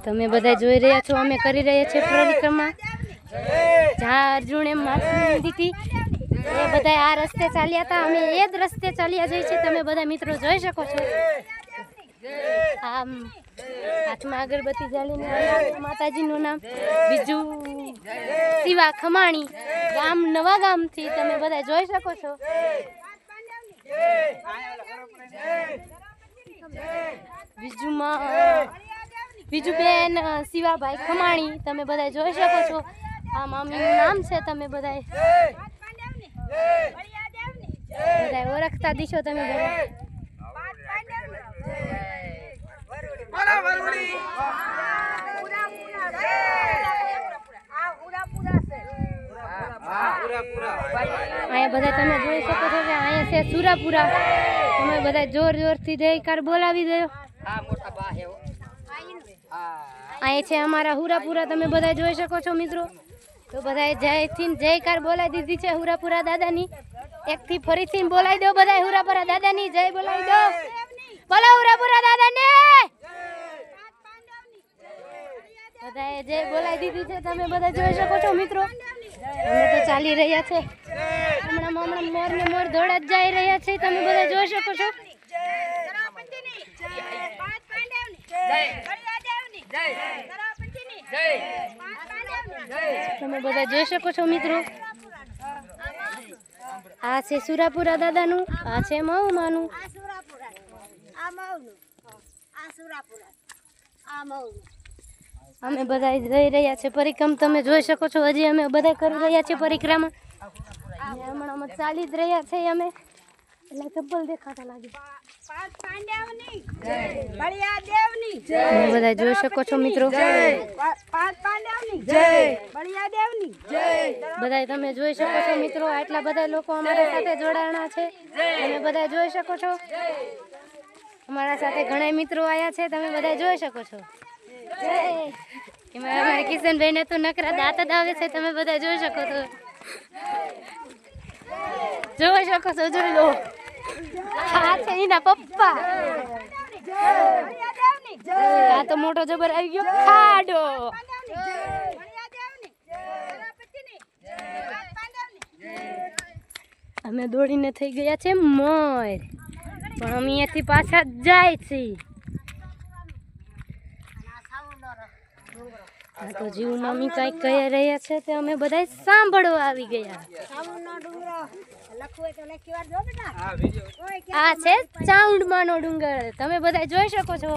તમે બધા જોઈ રહ્યા છો અમે કરી રહ્યા છીએ પરિક્રમા જ્યાં અર્જુને માછલી લીધી હતી એ બધા આ રસ્તે ચાલ્યા હતા અમે એ જ રસ્તે ચાલ્યા જઈએ છીએ તમે બધા મિત્રો જોઈ શકો છો આમ હાથમાં અગરબત્તી જાળીને માતાજીનું નામ બીજું શિવા ખમાણી ગામ નવા ગામથી તમે બધા જોઈ શકો છો બીજું બેન શિવાભાઈ ખમાણી તમે બધા જોઈ શકો છો આ મામીનું નામ છે તમે બધા ઓળખતા દીશો તમે બધા અહીંયા બધા તમે જોઈ શકો છો કે અહીંયા છે સુરાપુરા તમે બધા જોર જોરથી જયકાર બોલાવી દો અહીંયા છે અમારા હુરાપુરા તમે બધા જોઈ શકો છો મિત્રો તો બધા જયથી જયકાર બોલાવી દીધી છે હુરાપુરા દાદાની એકથી ફરીથી બોલાવી દો બધા હુરાપુરા દાદાની જય બોલાવી દો બોલો હુરાપુરા દાદાને બધાએ જય બોલાવી દીધી છે તમે બધા જોઈ શકો છો મિત્રો અમે તો ચાલી રહ્યા છે હમણાં મોર ને મોર દોડા જ જઈ રહ્યા છે તમે બધા જોઈ શકો છો તમે બધા જોઈ શકો છો મિત્રો આ છે સુરાપુરા દાદાનું આ છે મહુમાનું અમે બધા જઈ રહ્યા છે પરિક્રમા તમે જોઈ શકો છો હજી અમે બધા કરી રહ્યા છીએ પરિક્રમા હમણાં અમે ચાલી જ રહ્યા છે અમે એટલે ચપ્પલ દેખાતા લાગે તમે બધા જોઈ શકો છો મિત્રો બધા તમે જોઈ શકો છો મિત્રો આટલા બધા લોકો અમારા સાથે જોડાણા છે તમે બધા જોઈ શકો છો અમારા સાથે ઘણા મિત્રો આવ્યા છે તમે બધા જોઈ શકો છો અમારા કિશનભાઈ ને તો નકરા દાંત જ આવે છે તમે બધા જોઈ શકો છો જોઈ શકો છો જોઈ લો આ છે એના પપ્પા આ તો મોટો જબર આવી ગયો ખાડો અમે દોડીને થઈ ગયા છે મોર પણ અમે અહીંયાથી પાછા જાય છીએ આ તો જીવ મમ્મી કઈક કહી રહ્યા છે તે અમે બધા સાંભળવા આવી ગયા આ છે ચાઉંડમાનો ડુંગર તમે બધા જોઈ શકો છો